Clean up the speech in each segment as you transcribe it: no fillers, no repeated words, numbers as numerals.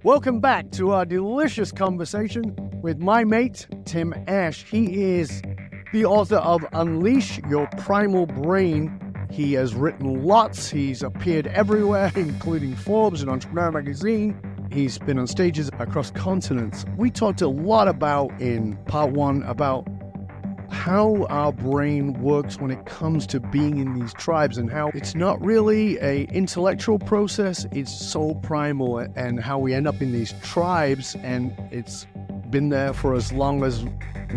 Welcome back to our delicious conversation with my mate, Tim Ash. He is the author of Unleash Your Primal Brain. He has written lots. He's appeared everywhere, including Forbes and Entrepreneur Magazine. He's been on stages across continents. We talked a lot in part one about how our brain works when it comes to being in these tribes and how it's not really an intellectual process, it's so primal, and how we end up in these tribes, and it's been there for as long as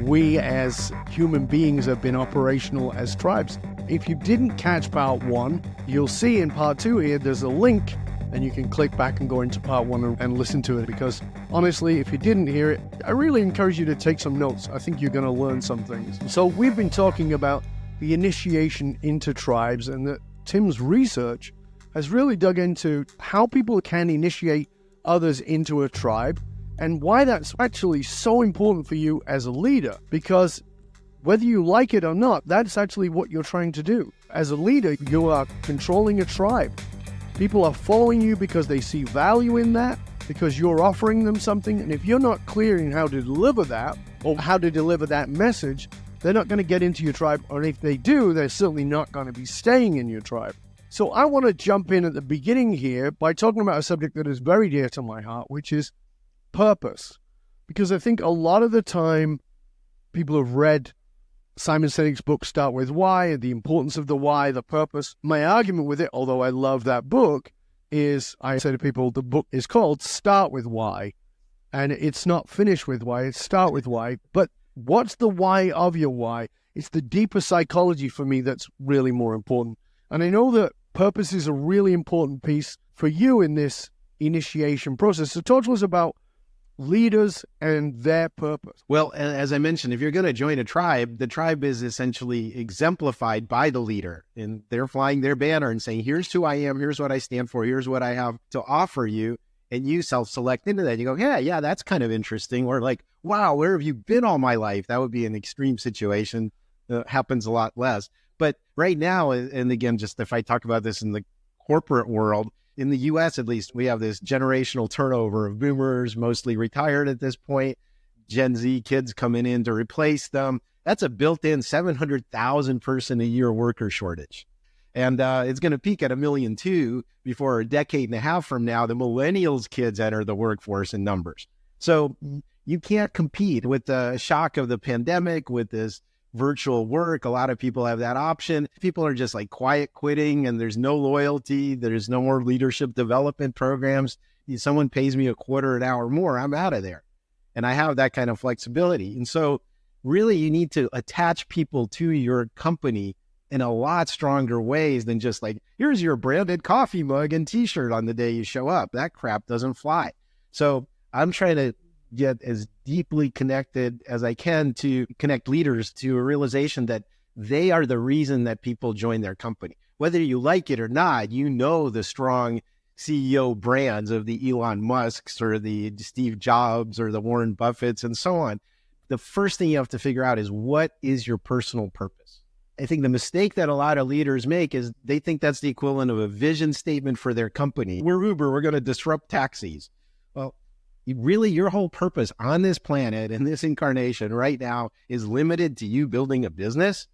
we as human beings have been operational as tribes. If you didn't catch part one, you'll see in part two here, there's a link and you can click back and go into part one and listen to it, because honestly, if you didn't hear it, I really encourage you to take some notes. I think you're going to learn some things. So we've been talking about the initiation into tribes, and that Tim's research has really dug into how people can initiate others into a tribe and why that's actually so important for you as a leader, because whether you like it or not, that's actually what you're trying to do. As a leader, you are controlling a tribe. People are following you because they see value in that, because you're offering them something. And if you're not clear in how to deliver that, or how to deliver that message, they're not going to get into your tribe. Or if they do, they're certainly not going to be staying in your tribe. So I want to jump in at the beginning here by talking about a subject that is very dear to my heart, which is purpose. Because I think a lot of the time people have read Simon Sinek's book, Start With Why, the importance of the why, the purpose. My argument with it, although I love that book, is I say to people, the book is called Start With Why, and it's not finish with why, it's start with why. But what's the why of your why? It's the deeper psychology for me that's really more important. And I know that purpose is a really important piece for you in this initiation process. So talk to us about leaders and their purpose. Well, as I mentioned, if you're going to join a tribe, the tribe is essentially exemplified by the leader, and they're flying their banner and saying, here's who I am, here's what I stand for, here's what I have to offer you. And you self-select into that. You go, yeah, that's kind of interesting. Or like, wow, where have you been all my life? That would be an extreme situation. Happens a lot less. But right now, and again, just if I talk about this in the corporate world, in the US, at least, we have this generational turnover of boomers, mostly retired at this point, Gen Z kids coming in to replace them. That's a built-in 700,000 person a year worker shortage. And it's going to peak at 1.2 million before a decade and a half from now, the millennials kids enter the workforce in numbers. So you can't compete with the shock of the pandemic, with this virtual work. A lot of people have that option. People are just like quiet quitting, and there's no loyalty. There's no more leadership development programs. If someone pays me $0.25 an hour more, I'm out of there. And I have that kind of flexibility. And so really you need to attach people to your company in a lot stronger ways than just like, here's your branded coffee mug and t-shirt on the day you show up. That crap doesn't fly. So I'm trying to get as deeply connected as I can to connect leaders to a realization that they are the reason that people join their company. Whether you like it or not, you know the strong CEO brands of the Elon Musks or the Steve Jobs or the Warren Buffetts and so on. The first thing you have to figure out is, what is your personal purpose? I think the mistake that a lot of leaders make is they think that's the equivalent of a vision statement for their company. We're Uber, we're going to disrupt taxis. Well, really, your whole purpose on this planet, in this incarnation right now, is limited to you building a business?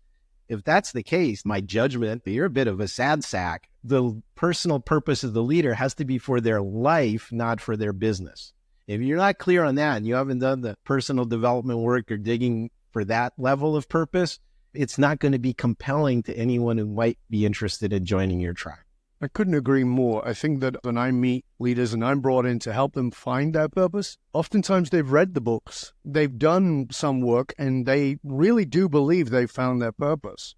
If that's the case, my judgment, you're a bit of a sad sack. The personal purpose of the leader has to be for their life, not for their business. If you're not clear on that and you haven't done the personal development work or digging for that level of purpose, it's not going to be compelling to anyone who might be interested in joining your tribe. I couldn't agree more. I think that when I meet leaders and I'm brought in to help them find their purpose, oftentimes they've read the books, they've done some work, and they really do believe they've found their purpose.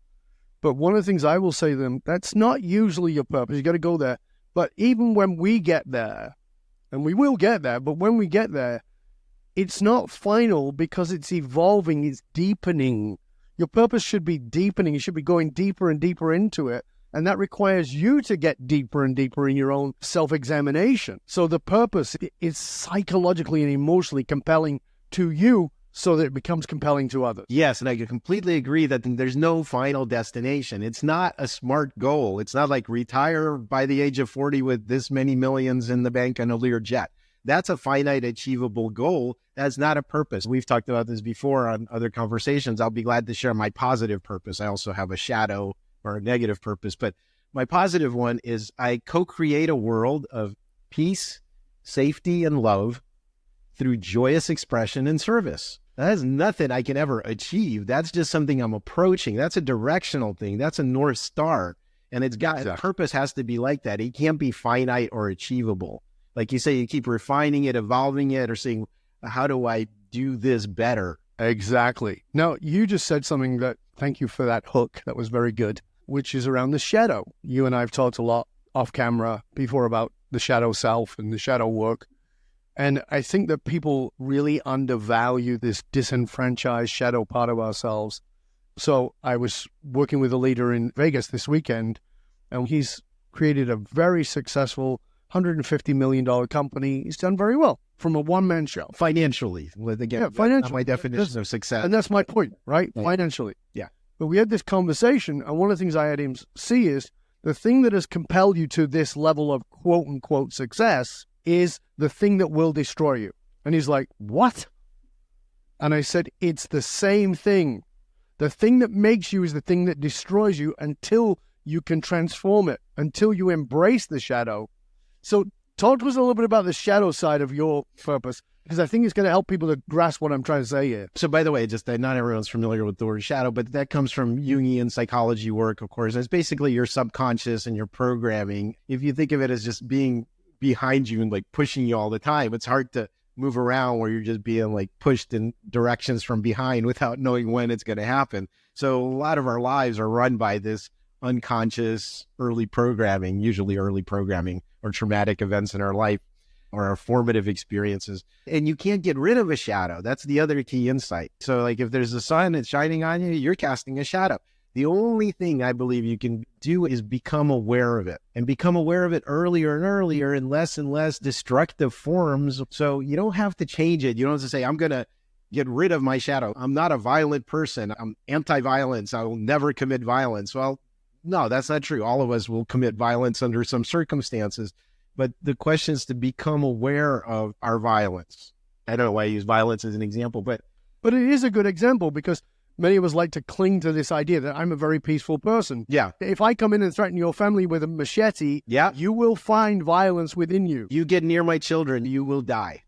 But one of the things I will say to them, that's not usually your purpose. You got to go there. But even when we get there, and we will get there, but when we get there, it's not final because it's evolving, it's deepening. Your purpose should be deepening. You should be going deeper and deeper into it. And that requires you to get deeper and deeper in your own self-examination. So the purpose is psychologically and emotionally compelling to you so that it becomes compelling to others. Yes, and I completely agree that there's no final destination. It's not a smart goal. It's not like retire by the age of 40 with this many millions in the bank and a Lear jet. That's a finite, achievable goal. That's not a purpose. We've talked about this before on other conversations. I'll be glad to share my positive purpose. I also have a shadow or a negative purpose, but my positive one is I co-create a world of peace, safety, and love through joyous expression and service. That's nothing I can ever achieve. That's just something I'm approaching. That's a directional thing. That's a North Star. And it's got, purpose has to be like that. It can't be finite or achievable. Like you say, you keep refining it, evolving it, or saying, how do I do this better? Exactly. Now, you just said something that, thank you for that hook. That was very good, which is around the shadow. You and I have talked a lot off camera before about the shadow self and the shadow work. And I think that people really undervalue this disenfranchised shadow part of ourselves. So I was working with a leader in Vegas this weekend, and he's created a very successful $150 million company. He's done very well from a one-man show. Financially. Again, financially. My definition of success. And that's my point, right? Yeah. Financially. Yeah. But we had this conversation, and one of the things I had him see is the thing that has compelled you to this level of quote-unquote success is the thing that will destroy you. And he's like, what? And I said, it's the same thing. The thing that makes you is the thing that destroys you until you can transform it, until you embrace the shadow. So talk to us a little bit about the shadow side of your purpose, because I think it's going to help people to grasp what I'm trying to say here. So by the way, just that not everyone's familiar with the word shadow, but that comes from Jungian psychology work, of course. It's basically your subconscious and your programming. If you think of it as just being behind you and like pushing you all the time, it's hard to move around where you're just being like pushed in directions from behind without knowing when it's going to happen. So a lot of our lives are run by this unconscious early programming, usually early programming or traumatic events in our life or our formative experiences. And you can't get rid of a shadow. That's the other key insight. So like if there's a sun that's shining on you, you're casting a shadow. The only thing I believe you can do is become aware of it, and become aware of it earlier and earlier in less and less destructive forms. So you don't have to change it. You don't have to say, I'm going to get rid of my shadow. I'm not a violent person. I'm anti-violence. I will never commit violence. Well, no, that's not true. All of us will commit violence under some circumstances. But the question is to become aware of our violence. I don't know why I use violence as an example, but it is a good example because many of us like to cling to this idea that I'm a very peaceful person. Yeah. If I come in and threaten your family with a machete, you will find violence within you. You get near my children, you will die.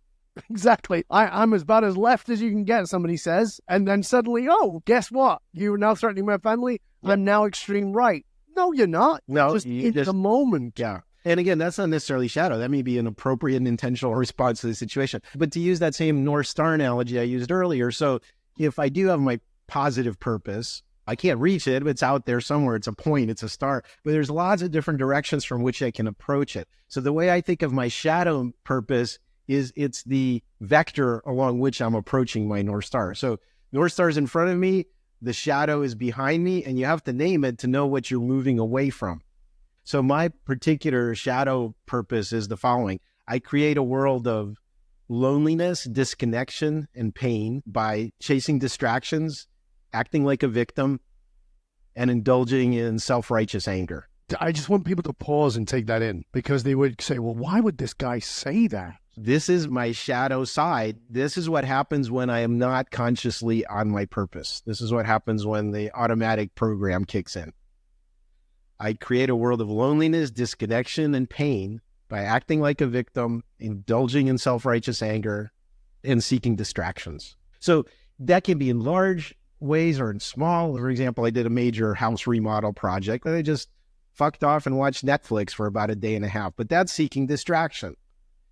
Exactly. I'm as bad as left as you can get, somebody says. And then suddenly, oh, guess what? You're now threatening my family. Yeah. I'm now extreme right. No, you're not. No. Just in the moment. Yeah. And again, that's not necessarily shadow. That may be an appropriate and intentional response to the situation. But to use that same North Star analogy I used earlier, so if I do have my positive purpose, I can't reach it, but it's out there somewhere. It's a point, it's a star, but there's lots of different directions from which I can approach it. So the way I think of my shadow purpose is it's the vector along which I'm approaching my North Star. So North Star is in front of me, the shadow is behind me, and you have to name it to know what you're moving away from. So my particular shadow purpose is the following. I create a world of loneliness, disconnection, and pain by chasing distractions, acting like a victim, and indulging in self-righteous anger. I just want people to pause and take that in, because they would say, well, why would this guy say that? This is my shadow side. This is what happens when I am not consciously on my purpose. This is what happens when the automatic program kicks in. I create a world of loneliness, disconnection, and pain by acting like a victim, indulging in self-righteous anger, and seeking distractions. So that can be in large ways or in small. For example, I did a major house remodel project and I just fucked off and watched Netflix for about a day and a half, but that's seeking distraction.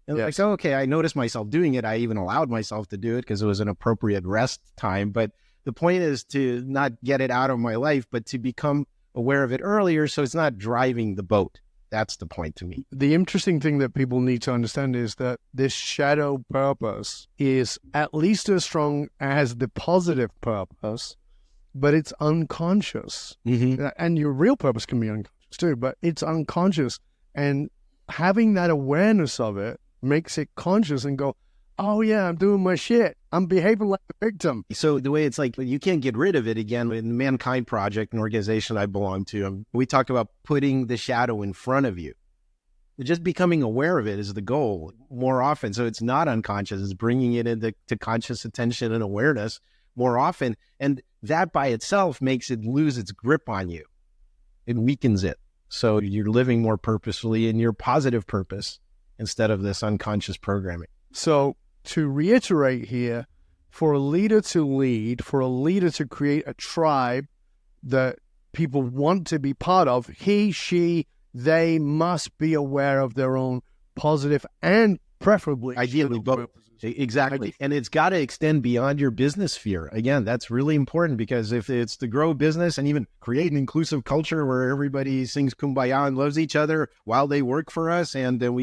And yes. Like, so, okay, I noticed myself doing it. I even allowed myself to do it because it was an appropriate rest time. But the point is to not get it out of my life, but to become aware of it earlier so it's not driving the boat. That's the point to me. The interesting thing that people need to understand is that this shadow purpose is at least as strong as the positive purpose, but it's unconscious. Mm-hmm. And your real purpose can be unconscious too, but it's unconscious. And having that awareness of it makes it conscious and go, oh yeah, I'm doing my shit. I'm behaving like a victim. So the way it's like, you can't get rid of it. Again, in the Mankind Project, an organization I belong to, we talk about putting the shadow in front of you. just becoming aware of it is the goal more often. So it's not unconscious, it's bringing it into conscious attention and awareness more often. And that by itself makes it lose its grip on you. It weakens it. So you're living more purposefully in your positive purpose instead of this unconscious programming. So to reiterate here, for a leader to lead, for a leader to create a tribe that people want to be part of, he, she, they must be aware of their own positive and preferably ideally both. Exactly. And it's got to extend beyond your business sphere. Again, that's really important, because if it's to grow business and even create an inclusive culture where everybody sings Kumbaya and loves each other while they work for us, and then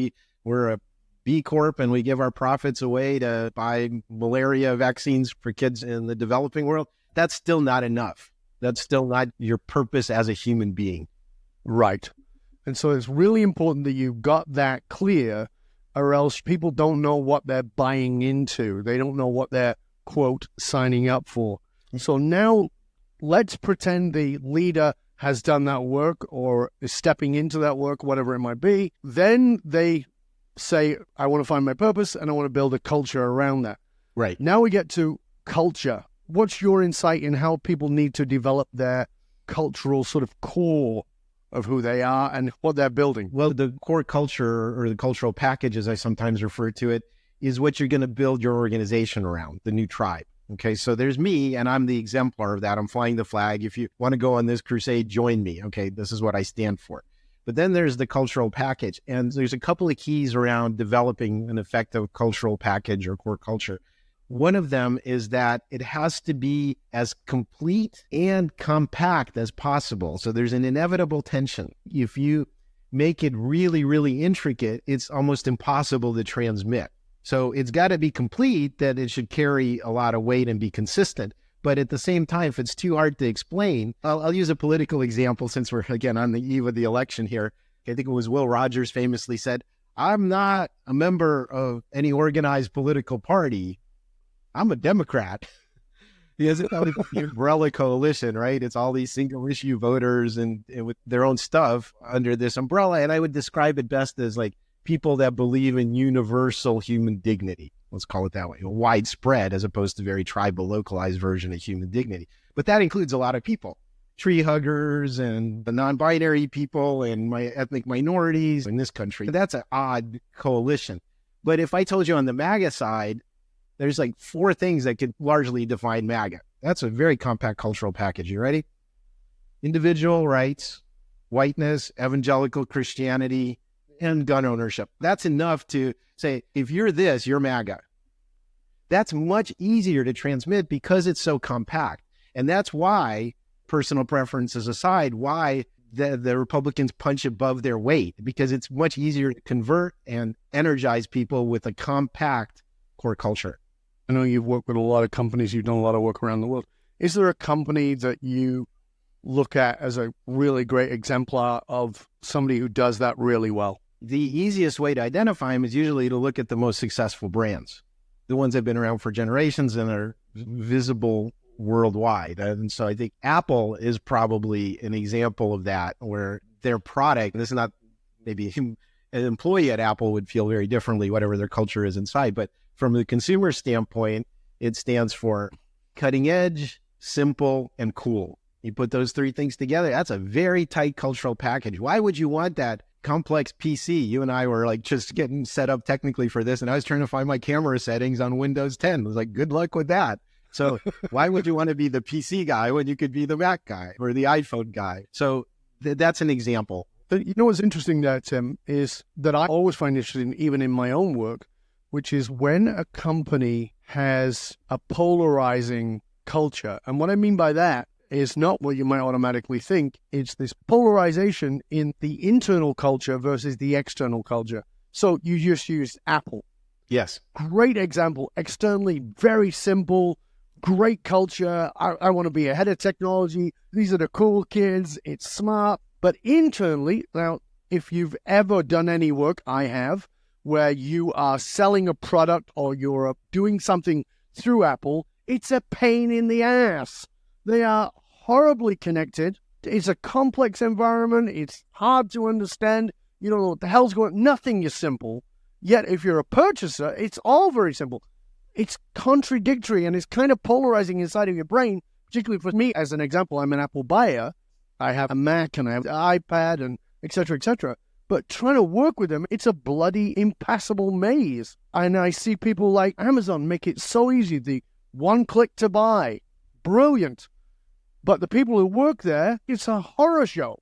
we're a B Corp and we give our profits away to buy malaria vaccines for kids in the developing world, that's still not enough. That's still not your purpose as a human being. Right. And so it's really important that you've got that clear, or else people don't know what they're buying into. They don't know what they're, quote, signing up for. So now let's pretend the leader has done that work or is stepping into that work, whatever it might be. Then they say, I want to find my purpose and I want to build a culture around that. Right. Now we get to culture. What's your insight in how people need to develop their cultural sort of core of who they are and what they're building? Well, the core culture, or the cultural package, as I sometimes refer to it, is what you're going to build your organization around, the new tribe. Okay, so there's me, and I'm the exemplar of that. I'm flying the flag. If you want to go on this crusade, join me. Okay, this is what I stand for. But then there's the cultural package, and there's a couple of keys around developing an effective cultural package or core culture. One of them is that it has to be as complete and compact as possible. So there's an inevitable tension. If you make it really, really intricate, it's almost impossible to transmit. So it's got to be complete, that it should carry a lot of weight and be consistent. But at the same time, if it's too hard to explain, I'll use a political example since we're, again, on the eve of the election here. I think it was Will Rogers famously said, I'm not a member of any organized political party. I'm a Democrat. It's the umbrella coalition, right? It's all these single issue voters and with their own stuff under this umbrella. And I would describe it best as like people that believe in universal human dignity. Let's call it that way, widespread, as opposed to very tribal, localized version of human dignity. But that includes a lot of people, tree huggers and the non-binary people and my ethnic minorities in this country. That's an odd coalition. But if I told you on the MAGA side, there's like 4 things that could largely define MAGA. That's a very compact cultural package. You ready? Individual rights, whiteness, evangelical Christianity, and gun ownership. That's enough to say, if you're this, you're MAGA. That's much easier to transmit because it's so compact. And that's why, personal preferences aside, why the Republicans punch above their weight, because it's much easier to convert and energize people with a compact core culture. I know you've worked with a lot of companies. You've done a lot of work around the world. Is there a company that you look at as a really great exemplar of somebody who does that really well? The easiest way to identify them is usually to look at the most successful brands, the ones that have been around for generations and are visible worldwide. And so I think Apple is probably an example of that, where their product, and this is not maybe an employee at Apple would feel very differently, whatever their culture is inside, but from the consumer standpoint, it stands for cutting edge, simple, and cool. You put those 3 things together, that's a very tight cultural package. Why would you want that complex PC? You and I were like just getting set up technically for this, and I was trying to find my camera settings on Windows 10. I was like, good luck with that. So why would you want to be the PC guy when you could be the Mac guy or the iPhone guy? So that's an example. But you know what's interesting there, Tim, is that I always find interesting, even in my own work, which is when a company has a polarizing culture. And what I mean by that is not what you might automatically think. It's this polarization in the internal culture versus the external culture. So you just used Apple. Yes. Great example. Externally, very simple, great culture. I want to be ahead of technology. These are the cool kids. It's smart. But internally, now, if you've ever done any work, I have, where you are selling a product or you're doing something through Apple, it's a pain in the ass. They are horribly connected. It's a complex environment. It's hard to understand. You don't know what the hell's going on. Nothing is simple. Yet if you're a purchaser, it's all very simple. It's contradictory and it's kind of polarizing inside of your brain, particularly for me. As an example, I'm an Apple buyer. I have a Mac and I have an iPad and et cetera, et cetera. But trying to work with them, it's a bloody impassable maze. And I see people like Amazon make it so easy, the one click to buy. Brilliant. But the people who work there, it's a horror show.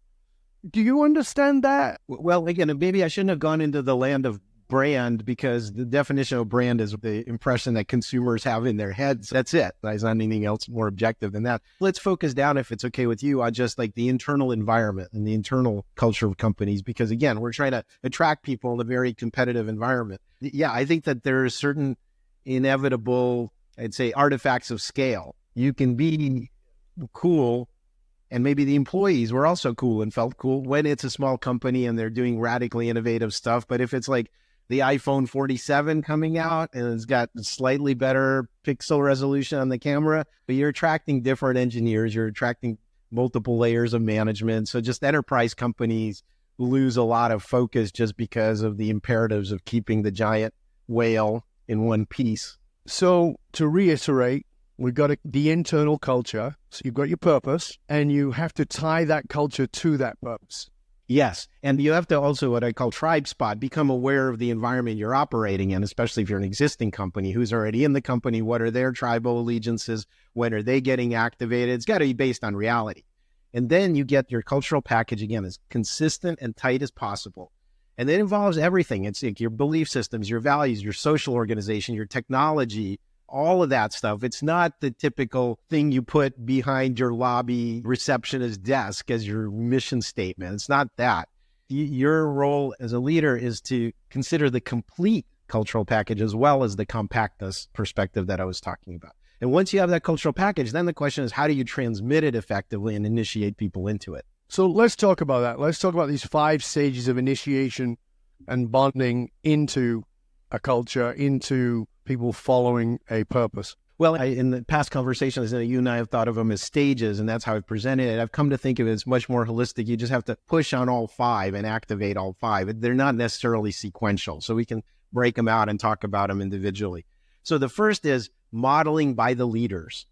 Do you understand that? Well, again, maybe I shouldn't have gone into the land of brand, because the definition of brand is the impression that consumers have in their heads. That's it. There's not anything else more objective than that. Let's focus down, if it's okay with you, on just like the internal environment and the internal culture of companies, because again, we're trying to attract people in a very competitive environment. Yeah, I think that there are certain inevitable, I'd say, artifacts of scale. You can be cool, and maybe the employees were also cool and felt cool when it's a small company and they're doing radically innovative stuff. But if it's like the iPhone 47 coming out and it's got slightly better pixel resolution on the camera, but you're attracting different engineers, you're attracting multiple layers of management. So just enterprise companies lose a lot of focus just because of the imperatives of keeping the giant whale in one piece. So to reiterate, we've got the internal culture. So you've got your purpose, and you have to tie that culture to that purpose. Yes. And you have to also, what I call tribe spot, become aware of the environment you're operating in, especially if you're an existing company who's already in the company. What are their tribal allegiances? When are they getting activated? It's got to be based on reality. And then you get your cultural package, again, as consistent and tight as possible. And it involves everything. It's like your belief systems, your values, your social organization, your technology, all of that stuff. It's not the typical thing you put behind your lobby receptionist desk as your mission statement. It's not that. Your role as a leader is to consider the complete cultural package as well as the compactness perspective that I was talking about. And once you have that cultural package, then the question is, how do you transmit it effectively and initiate people into it? So let's talk about that. Let's talk about these 5 stages of initiation and bonding into a culture, into people following a purpose. Well, in the past conversations, you and I have thought of them as stages, and that's how I've presented it. I've come to think of it as much more holistic. You just have to push on all 5 and activate all 5. They're not necessarily sequential, so we can break them out and talk about them individually. So the first is modeling by the leaders.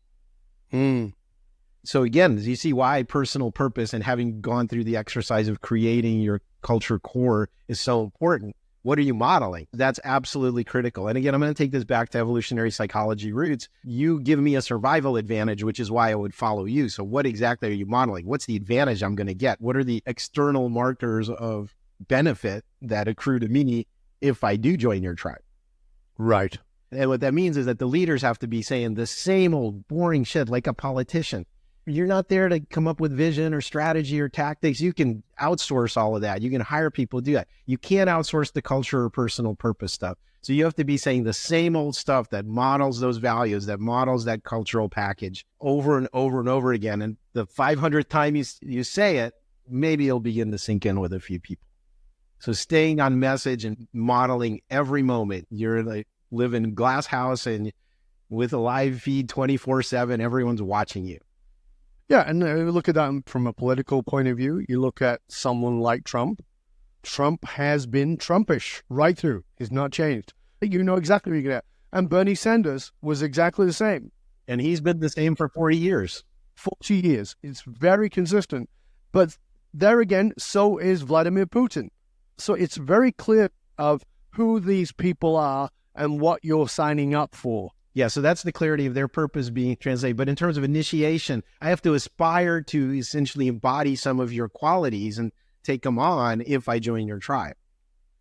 So again, you see why personal purpose and having gone through the exercise of creating your culture core is so important. What are you modeling? That's absolutely critical. And again, I'm going to take this back to evolutionary psychology roots. You give me a survival advantage, which is why I would follow you. So what exactly are you modeling? What's the advantage I'm going to get? What are the external markers of benefit that accrue to me if I do join your tribe? Right. And what that means is that the leaders have to be saying the same old boring shit like a politician. You're not there to come up with vision or strategy or tactics. You can outsource all of that. You can hire people to do that. You can't outsource the culture or personal purpose stuff. So you have to be saying the same old stuff that models those values, that models that cultural package over and over and over again. And the 500th time you say it, maybe it'll begin to sink in with a few people. So staying on message and modeling every moment. You're like live in glass house and with a live feed 24/7, everyone's watching you. Yeah, and look at that from a political point of view. You look at someone like Trump. Trump has been Trumpish right through. He's not changed. You know exactly what you get. And Bernie Sanders was exactly the same. And he's been the same for 40 years. 40 years. It's very consistent. But there again, so is Vladimir Putin. So it's very clear of who these people are and what you're signing up for. Yeah, so that's the clarity of their purpose being translated. But in terms of initiation, I have to aspire to essentially embody some of your qualities and take them on if I join your tribe.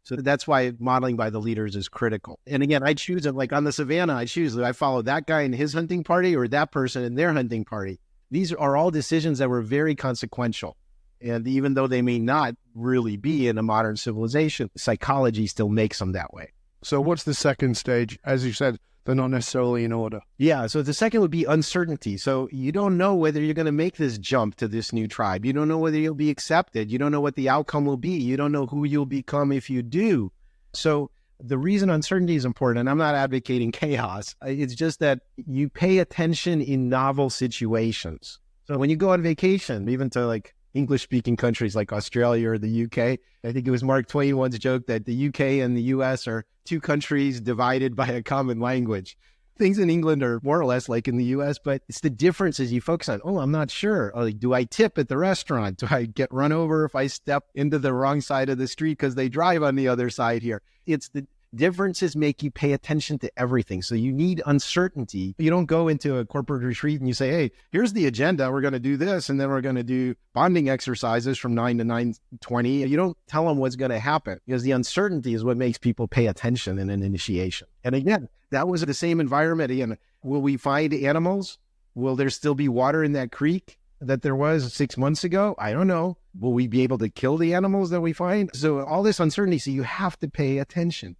So that's why modeling by the leaders is critical. And again, I choose it like on the savannah, I follow that guy in his hunting party or that person in their hunting party. These are all decisions that were very consequential. And even though they may not really be in a modern civilization, psychology still makes them that way. So what's the second stage? As you said, they're not necessarily in order. Yeah, so the second would be uncertainty. So you don't know whether you're going to make this jump to this new tribe. You don't know whether you'll be accepted. You don't know what the outcome will be. You don't know who you'll become if you do. So the reason uncertainty is important, and I'm not advocating chaos, it's just that you pay attention in novel situations. So when you go on vacation, even to like English-speaking countries like Australia or the UK. I think it was Mark Twain once joked that the UK and the US are two countries divided by a common language. Things in England are more or less like in the US, but it's the differences you focus on. Oh, I'm not sure. Like, do I tip at the restaurant? Do I get run over if I step into the wrong side of the street because they drive on the other side here? It's the differences make you pay attention to everything. So you need uncertainty. You don't go into a corporate retreat and you say, hey, here's the agenda. We're going to do this. And then we're going to do bonding exercises from 9 to 9:20. You don't tell them what's going to happen, because the uncertainty is what makes people pay attention in an initiation. And again, that was the same environment. Again, will we find animals? Will there still be water in that creek that there was 6 months ago? I don't know. Will we be able to kill the animals that we find? So all this uncertainty, so you have to pay attention.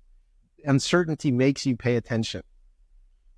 Uncertainty makes you pay attention.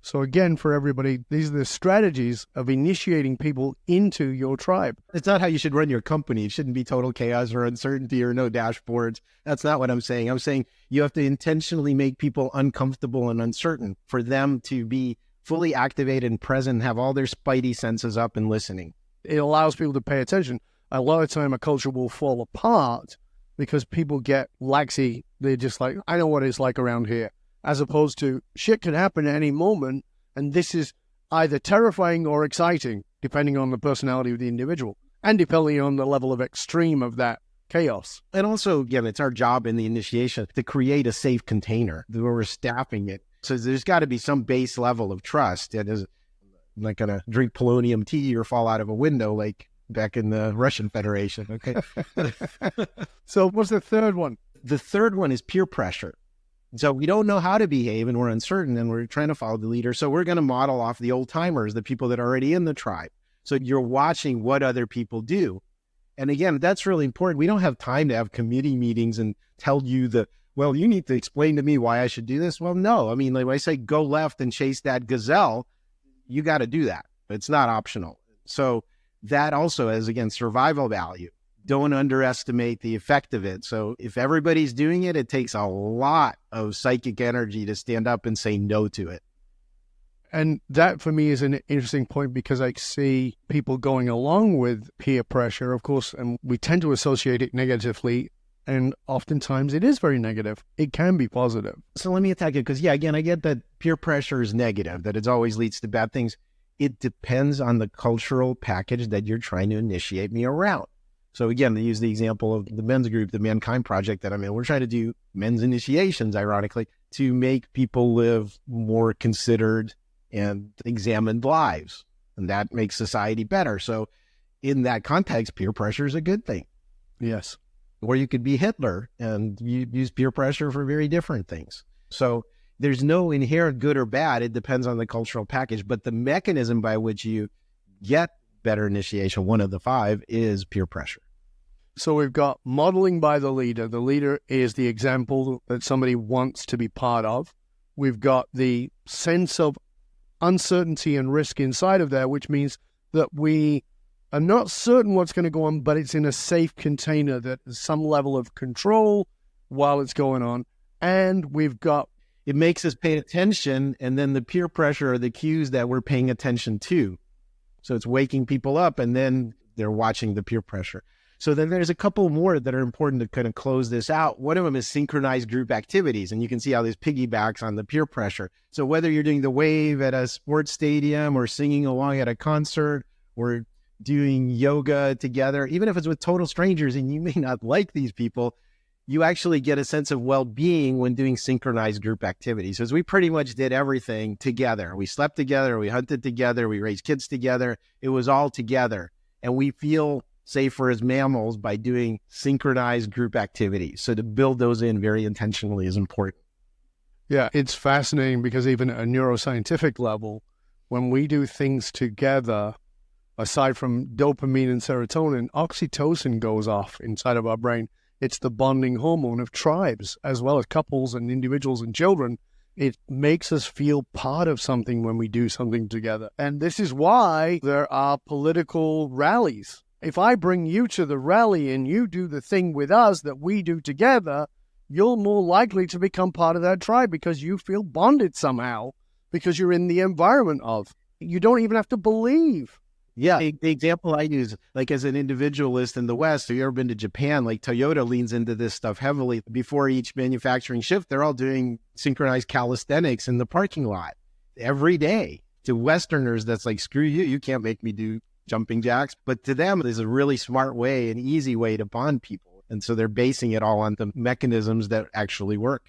So again, for everybody, these are the strategies of initiating people into your tribe. It's not how you should run your company. It shouldn't be total chaos or uncertainty or no dashboards. That's not what I'm saying. I'm saying you have to intentionally make people uncomfortable and uncertain for them to be fully activated and present and have all their spidey senses up and listening. It allows people to pay attention. A lot of time a culture will fall apart because people get laxy. They're just like, I know what it's like around here. As opposed to, shit can happen at any moment, and this is either terrifying or exciting, depending on the personality of the individual, and depending on the level of extreme of that chaos. And also, again, it's our job in the initiation to create a safe container where we're staffing it. So there's got to be some base level of trust. It is, I'm not going to drink polonium tea or fall out of a window like back in the Russian Federation. Okay. So what's the third one? The third one is peer pressure. So we don't know how to behave and we're uncertain and we're trying to follow the leader. So we're going to model off the old timers, the people that are already in the tribe. So you're watching what other people do. And again, that's really important. We don't have time to have committee meetings and tell you well, you need to explain to me why I should do this. Well, no, I mean, like when I say go left and chase that gazelle, you got to do that. It's not optional. So that also has, again, survival value. Don't underestimate the effect of it. So if everybody's doing it, it takes a lot of psychic energy to stand up and say no to it. And that for me is an interesting point, because I see people going along with peer pressure, of course, and we tend to associate it negatively. And oftentimes it is very negative. It can be positive. So let me attack it, because again, I get that peer pressure is negative, that it always leads to bad things. It depends on the cultural package that you're trying to initiate me around. So again, to use the example of the men's group, the Mankind Project that I'm in, we're trying to do men's initiations, ironically, to make people live more considered and examined lives. And that makes society better. So in that context, peer pressure is a good thing. Yes. Or you could be Hitler and you use peer pressure for very different things. So there's no inherent good or bad. It depends on the cultural package. But the mechanism by which you get better initiation, one of the 5, is peer pressure. So we've got modeling by the leader. The leader is the example that somebody wants to be part of. We've got the sense of uncertainty and risk inside of there, which means that we are not certain what's going to go on, but it's in a safe container that has some level of control while it's going on. And we've got... It makes us pay attention, and then the peer pressure are the cues that we're paying attention to. So it's waking people up, and then they're watching the peer pressure. So then there's a couple more that are important to kind of close this out. One of them is synchronized group activities, and you can see how this piggybacks on the peer pressure. So whether you're doing the wave at a sports stadium or singing along at a concert or doing yoga together, even if it's with total strangers and you may not like these people, you actually get a sense of well-being when doing synchronized group activities. As we pretty much did everything together. We slept together, we hunted together, we raised kids together. It was all together. And we feel safer as mammals by doing synchronized group activities. So to build those in very intentionally is important. Yeah, it's fascinating because even at a neuroscientific level, when we do things together, aside from dopamine and serotonin, oxytocin goes off inside of our brain. It's the bonding hormone of tribes, as well as couples and individuals and children. It makes us feel part of something when we do something together. And this is why there are political rallies. If I bring you to the rally and you do the thing with us that we do together, you're more likely to become part of that tribe because you feel bonded somehow, because you're in the environment of. You don't even have to believe Yeah, the example I use, like as an individualist in the West, have you ever been to Japan? Like Toyota leans into this stuff heavily. Before each manufacturing shift, they're all doing synchronized calisthenics in the parking lot every day. To Westerners, that's like, screw you, you can't make me do jumping jacks. But to them, there's a really smart way, an easy way to bond people. And so they're basing it all on the mechanisms that actually work.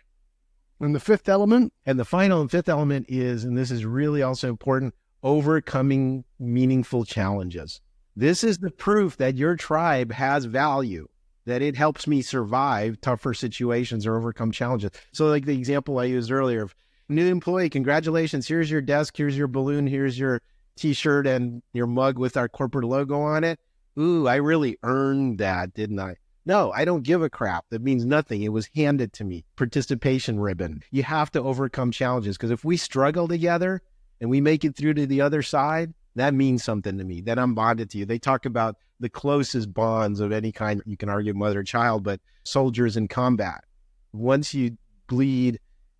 And the fifth element? And the final and fifth element is, and this is really also important, overcoming meaningful challenges. This is the proof that your tribe has value, that it helps me survive tougher situations or overcome challenges. So like the example I used earlier of new employee, congratulations, here's your desk, here's your balloon, here's your t-shirt and your mug with our corporate logo on it. Ooh, I really earned that, didn't I? No, I don't give a crap. That means nothing. It was handed to me. Participation ribbon. You have to overcome challenges, because if we struggle together and we make it through to the other side, that means something to me, that I'm bonded to you. They talk about the closest bonds of any kind. You can argue mother-child, but soldiers in combat. Once you bleed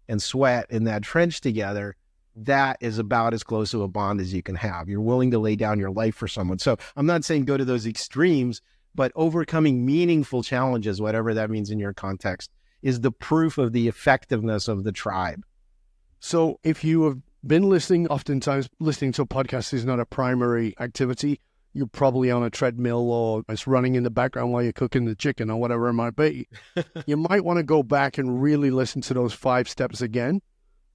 and sweat in that trench together, that is about as close to a bond as you can have. You're willing to lay down your life for someone. So I'm not saying go to those extremes, but overcoming meaningful challenges, whatever that means in your context, is the proof of the effectiveness of the tribe. So if you have been listening, oftentimes listening to a podcast is not a primary activity. You're probably on a treadmill or it's running in the background while you're cooking the chicken or whatever it might be. You might want to go back and really listen to those 5 steps again,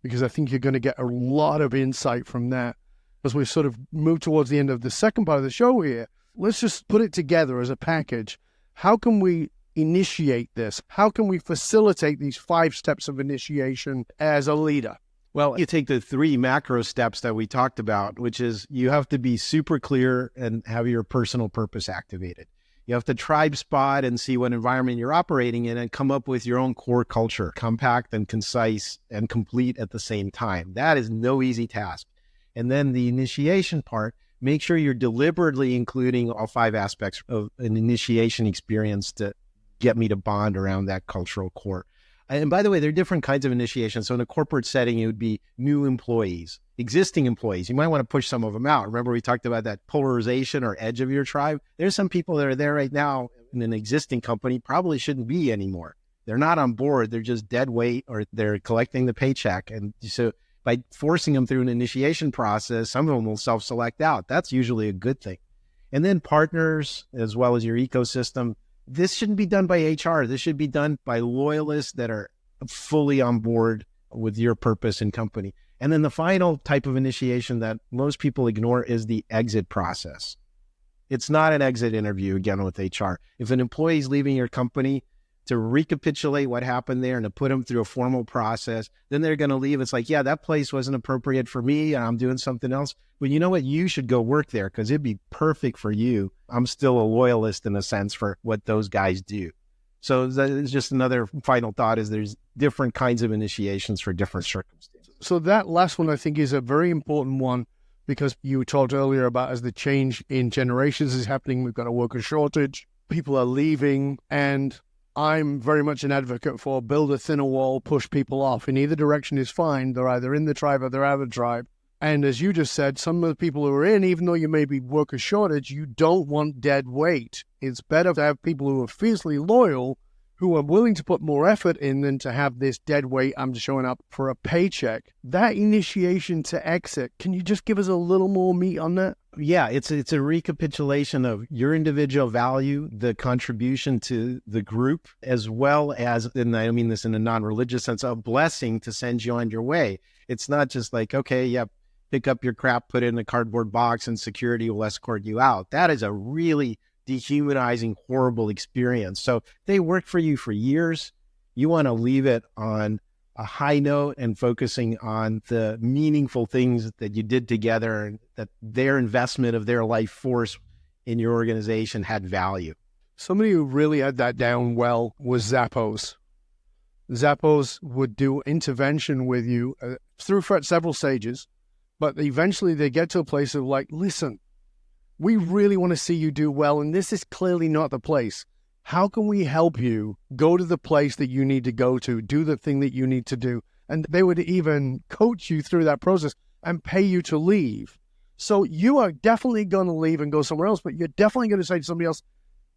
because I think you're going to get a lot of insight from that. As we sort of move towards the end of the second part of the show here, let's just put it together as a package. How can we initiate this? How can we facilitate these 5 steps of initiation as a leader? Well, you take the 3 macro steps that we talked about, which is you have to be super clear and have your personal purpose activated. You have to tribe spot and see what environment you're operating in and come up with your own core culture, compact and concise and complete at the same time. That is no easy task. And then the initiation part, make sure you're deliberately including all 5 aspects of an initiation experience to get me to bond around that cultural core. And by the way, there are different kinds of initiation. So in a corporate setting, it would be new employees, existing employees. You might want to push some of them out. Remember, we talked about that polarization or edge of your tribe. There's some people that are there right now in an existing company, probably shouldn't be anymore. They're not on board. They're just dead weight, or they're collecting the paycheck. And so by forcing them through an initiation process, some of them will self-select out. That's usually a good thing. And then partners, as well as your ecosystem. This shouldn't be done by HR. This should be done by loyalists that are fully on board with your purpose and company. And then the final type of initiation that most people ignore is the exit process. It's not an exit interview, again, with HR. If an employee is leaving your company, to recapitulate what happened there and to put them through a formal process, then they're going to leave. It's like, yeah, that place wasn't appropriate for me and I'm doing something else. But you know what? You should go work there because it'd be perfect for you. I'm still a loyalist in a sense for what those guys do. So that is just another final thought, is there's different kinds of initiations for different circumstances. So that last one I think is a very important one, because you talked earlier about as the change in generations is happening, we've got a worker shortage, people are leaving, and I'm very much an advocate for build a thinner wall, push people off. In either direction is fine. They're either in the tribe or they're out of the tribe. And as you just said, some of the people who are in, even though you may be worker shortage, you don't want dead weight. It's better to have people who are fiercely loyal, who are willing to put more effort in, than to have this dead weight, I'm just showing up for a paycheck. That initiation to exit, can you just give us a little more meat on that? Yeah, it's a recapitulation of your individual value, the contribution to the group, as well as, and I mean this in a non-religious sense, a blessing to send you on your way. It's not just like, okay, yeah, pick up your crap, put it in a cardboard box, and security will escort you out. That is a really dehumanizing, horrible experience. So they work for you for years. You want to leave it on a high note and focusing on the meaningful things that you did together, and that their investment of their life force in your organization had value. Somebody who really had that down well was Zappos. Zappos would do intervention with you through several stages, but eventually they get to a place of like, listen, we really want to see you do well, and this is clearly not the place. How can we help you go to the place that you need to go to, do the thing that you need to do? And they would even coach you through that process and pay you to leave. So you are definitely going to leave and go somewhere else, but you're definitely going to say to somebody else,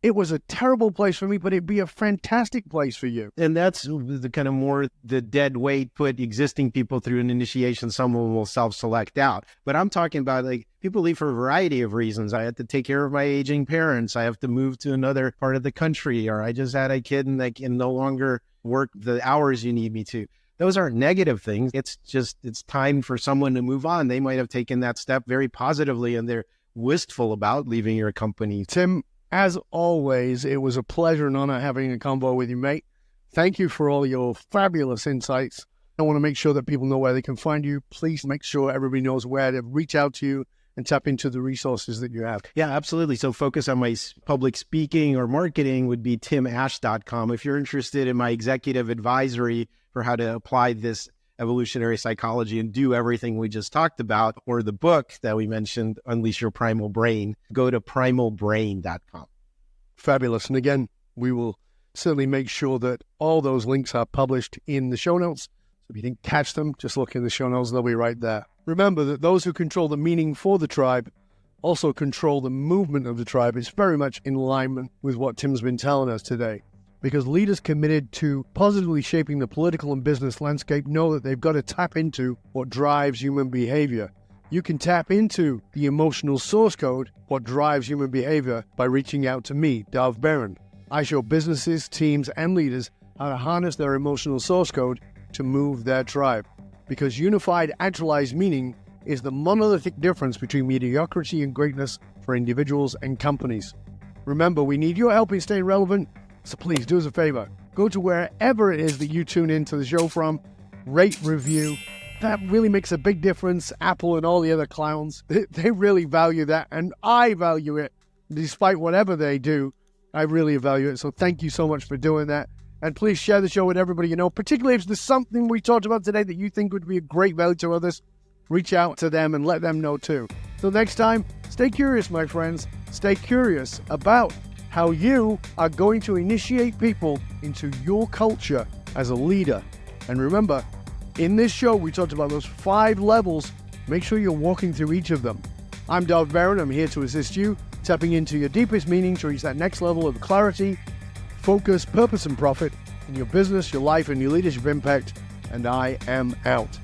it was a terrible place for me, but it'd be a fantastic place for you. And that's the kind of more the dead weight, put existing people through an initiation, someone will self-select out. But I'm talking about like people leave for a variety of reasons. I have to take care of my aging parents. I have to move to another part of the country, or I just had a kid and I can no longer work the hours you need me to. Those aren't negative things. It's just, it's time for someone to move on. They might have taken that step very positively and they're wistful about leaving your company. Tim, as always, it was a pleasure and honor having a convo with you, mate. Thank you for all your fabulous insights. I want to make sure that people know where they can find you. Please make sure everybody knows where to reach out to you and tap into the resources that you have. Yeah, absolutely. So focus on my public speaking or marketing would be timash.com. If you're interested in my executive advisory for how to apply this evolutionary psychology and do everything we just talked about, or the book that we mentioned, Unleash Your Primal Brain, go to primalbrain.com. Fabulous. And again, we will certainly make sure that all those links are published in the show notes. So if you didn't catch them, just look in the show notes. They'll be right there. Remember that those who control the meaning for the tribe also control the movement of the tribe. It's very much in alignment with what Tim's been telling us today. Because leaders committed to positively shaping the political and business landscape know that they've got to tap into what drives human behavior. You can tap into the emotional source code, what drives human behavior, by reaching out to me, Dov Baron. I show businesses, teams, and leaders how to harness their emotional source code to move their tribe. Because unified, actualized meaning is the monolithic difference between mediocrity and greatness for individuals and companies. Remember, we need your help in staying relevant. So please do us a favor, go to wherever it is that you tune into the show from, rate, review. That really makes a big difference. Apple and all the other clowns, they really value that, and I value it. Despite whatever they do, I really value it. So thank you so much for doing that. And please share the show with everybody you know, particularly if there's something we talked about today that you think would be a great value to others. Reach out to them and let them know too. Till next time, stay curious, my friends. Stay curious about how you are going to initiate people into your culture as a leader. And remember, in this show, we talked about those 5 levels. Make sure you're walking through each of them. I'm Dov Baron. I'm here to assist you, tapping into your deepest meaning to reach that next level of clarity, focus, purpose, and profit in your business, your life, and your leadership impact. And I am out.